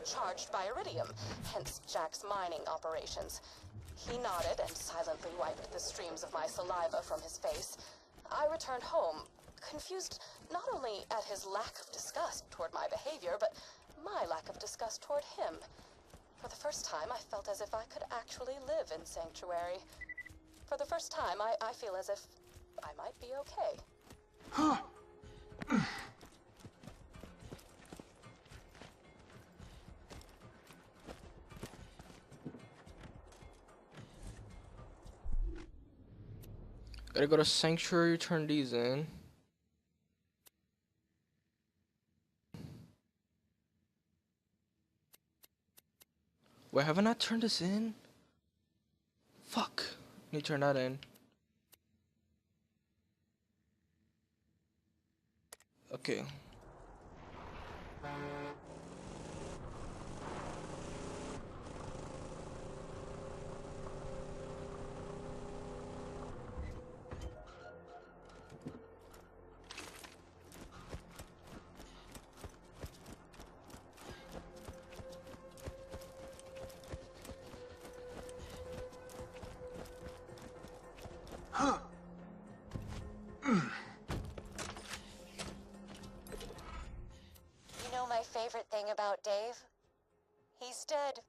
charged by iridium, hence Jack's mining operations. He nodded and silently wiped the streams of my saliva from his face. I returned home, confused not only at his lack of disgust toward my behavior, but my lack of disgust toward him. For the first time, I felt as if I could actually live in Sanctuary. For the first time, I feel as if I might be okay. Gotta go to Sanctuary, turn these in. Wait, haven't I turned this in? Fuck. Let me turn that in. Okay. Favorite thing about Dave? He's dead.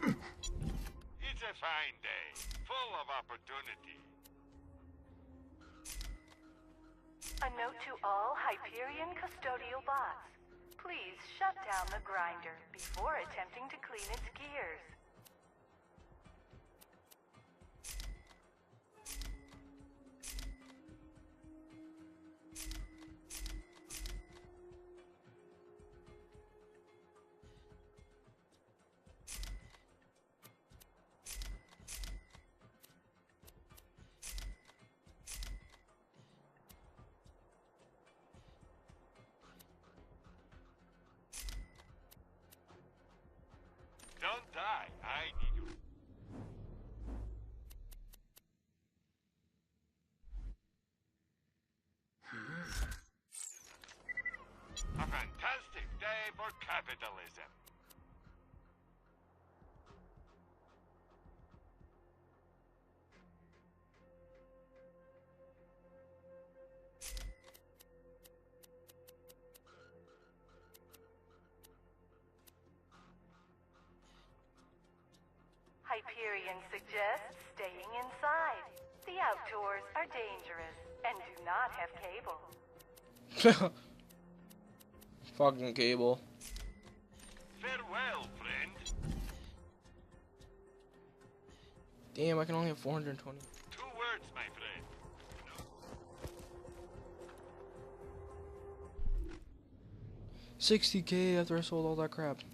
It's a fine day, full of opportunity. A note to all Hyperion custodial bots. Please shut down the grinder before attempting to clean its gears. Don't die, I need you. A fantastic day for capitalism. Hyperion suggests staying inside. The outdoors are dangerous and do not have cable. Fucking cable. Farewell, friend. Damn, I can only have 420. 2 words, my friend. 60K after I sold all that crap.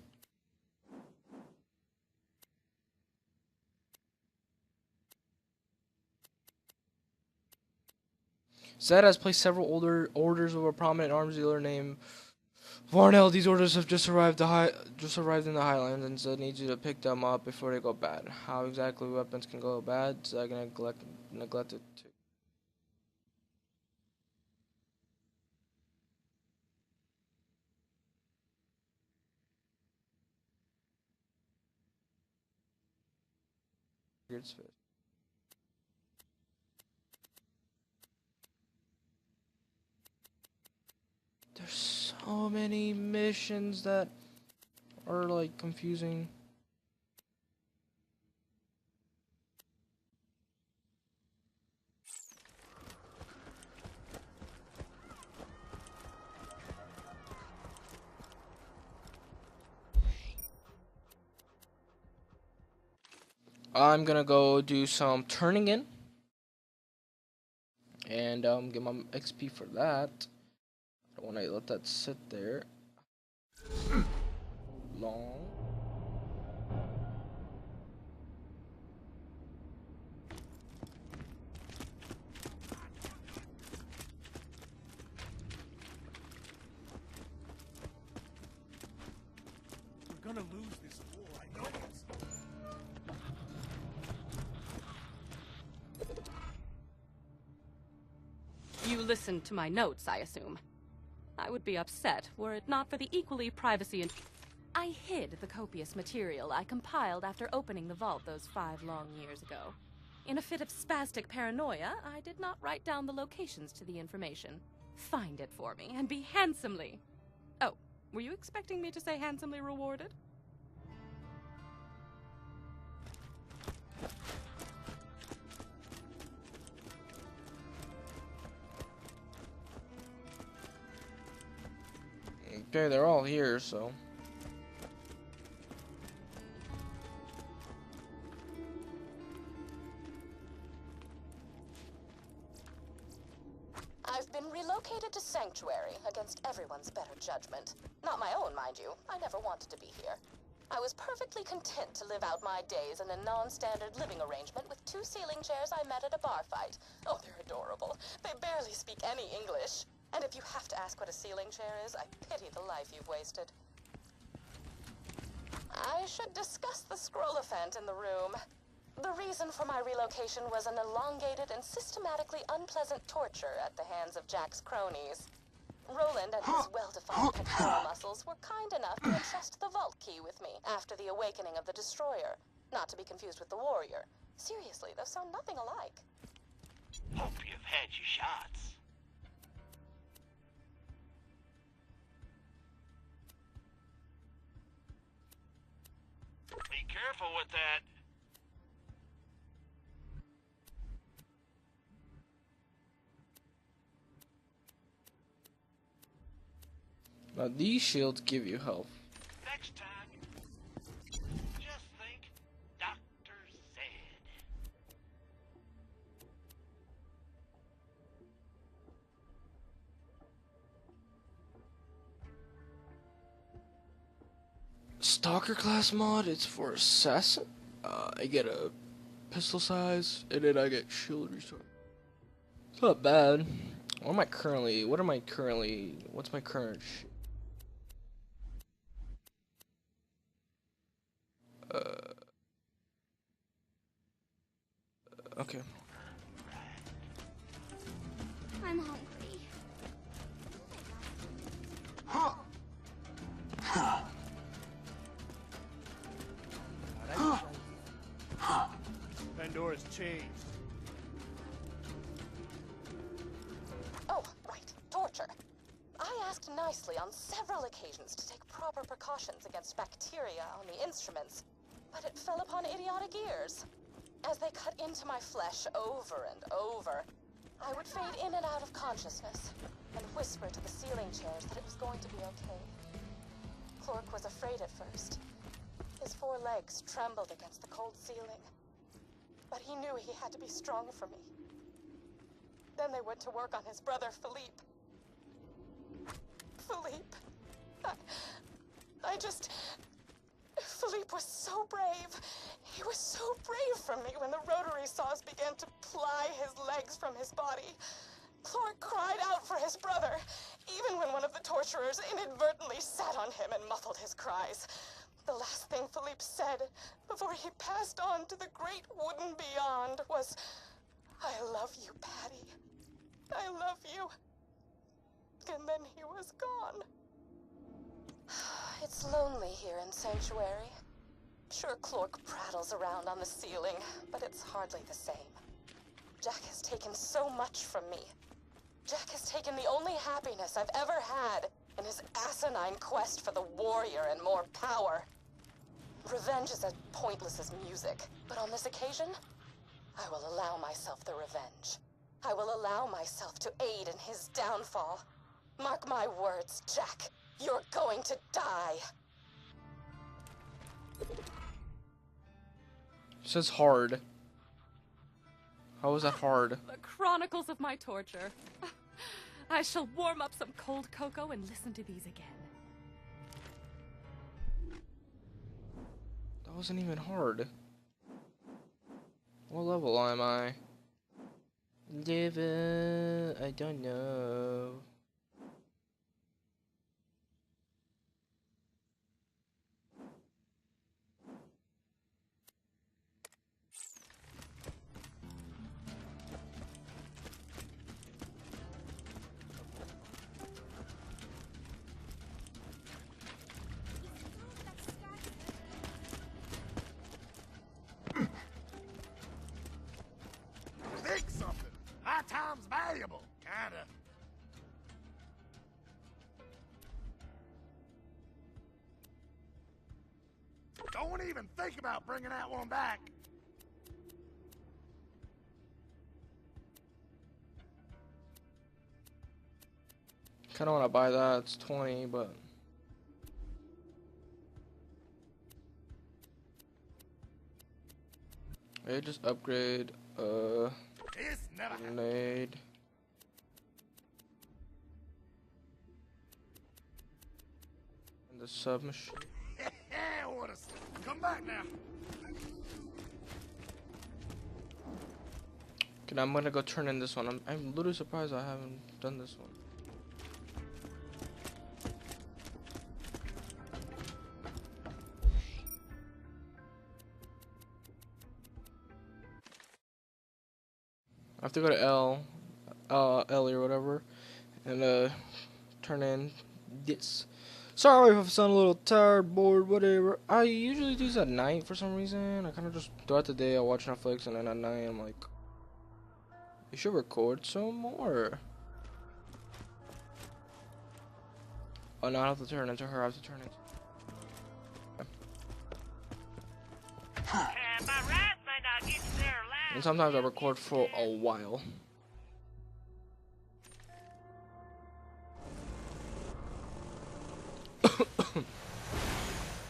Zed has placed several orders with a prominent arms dealer named Varnell. These orders have just arrived in the Highlands, and Zed needs you to pick them up before they go bad. How exactly weapons can go bad? Zed neglected to. There's so many missions that are like confusing. I'm gonna go do some turning in and get my XP for that. I don't want to let that sit there long. We're gonna lose this war, I know it. listened to my notes, I assume. I would be upset were it not for the equally privacy and... I hid the copious material I compiled after opening the vault those 5 long years ago. In a fit of spastic paranoia, I did not write down the locations to the information. Find it for me and be handsomely... Oh, were you expecting me to say handsomely rewarded? Okay, they're all here, so... I've been relocated to Sanctuary against everyone's better judgment. Not my own, mind you. I never wanted to be here. I was perfectly content to live out my days in a non-standard living arrangement with 2 ceiling chairs I met at a bar fight. Oh, they're adorable. They barely speak any English. And if you have to ask what a ceiling chair is, I pity the life you've wasted. I should discuss the scroll-a-phant in the room. The reason for my relocation was an elongated and systematically unpleasant torture at the hands of Jack's cronies. Roland and his well-defined pectoral muscles were kind enough to entrust the vault key with me after the awakening of the Destroyer, not to be confused with the Warrior. Seriously, those sound nothing alike. Hope you've had your shots. Be careful with that. Now these shields give you health. Next time, just think Doctor said. Stalker class mod, it's for assassin. I get a pistol size, and then I get shield restore. It's not bad. What's my current okay. I'm hungry. Pandora's changed. Oh, right. Torture. I asked nicely on several occasions to take proper precautions against bacteria on the instruments, but it fell upon idiotic ears. As they cut into my flesh over and over, I would fade in and out of consciousness and whisper to the ceiling chairs that it was going to be okay. Clork was afraid at first. His 4 legs trembled against the cold ceiling, but he knew he had to be strong for me. Then they went to work on his brother, Philippe. Philippe. Philippe was so brave. He was so brave for me when the rotary saws began to ply his legs from his body. Clork cried out for his brother, even when one of the torturers inadvertently sat on him and muffled his cries. The last thing Philippe said before he passed on to the great wooden beyond was, "I love you, Patty. I love you." And then he was gone. It's lonely here in Sanctuary. Sure, Clork prattles around on the ceiling, but it's hardly the same. Jack has taken so much from me. Jack has taken the only happiness I've ever had in his asinine quest for the warrior and more power. Revenge is as pointless as music, but on this occasion, I will allow myself the revenge. I will allow myself to aid in his downfall. Mark my words, Jack. You're going to die. It says hard. How is that hard? The chronicles of my torture. I shall warm up some cold cocoa and listen to these again. That wasn't even hard. What level am I? Level, I don't know. time's valuable, kinda. Don't even think about bringing that one back. Kinda wanna buy that, it's 20, but I just upgrade This never happened. grenade. And the submachine. What a come back now. Okay, I'm gonna go turn in this one. I'm literally surprised I haven't done this one. I have to go to L or whatever, and turn in this. Sorry if I sound a little tired, bored, whatever. I usually do this at night for some reason. I kind of just throughout the day I watch Netflix, and then at night I'm like, you should record some more. Oh no, I have to turn into her. I have to turn into. And sometimes I record for a while.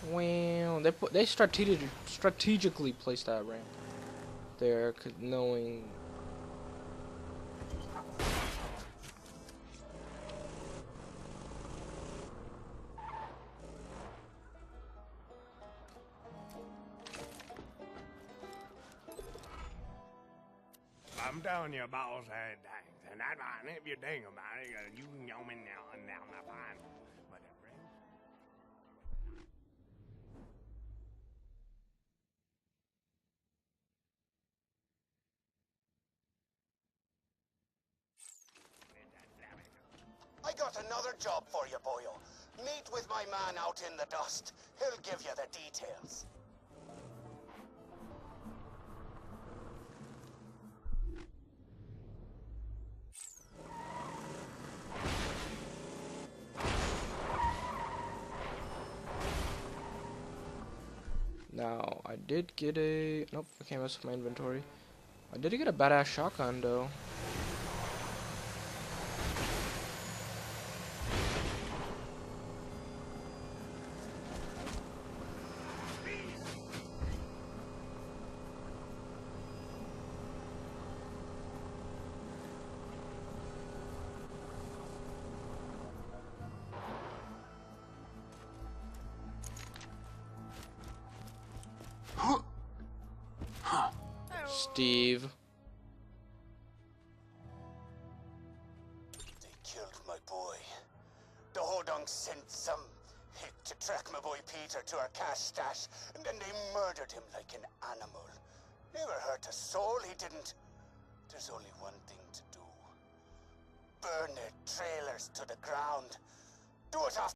Well, they strategically placed that ramp there, knowing. I'm telling you, boss had things, and that's fine if you think about it. You can go in now and down the fine. But the friend. I got another job for you, boyo. Meet with my man out in the dust. He'll give you the details. Now, I did get a... Nope, I can't mess with my inventory. I did get a badass shotgun, though. Steve. They killed my boy. The Hodong sent some hit to track my boy Peter to our cash stash, and then they murdered him like an animal. Never hurt a soul, he didn't. There's only one thing to do. Burn their trailers to the ground. Do it after.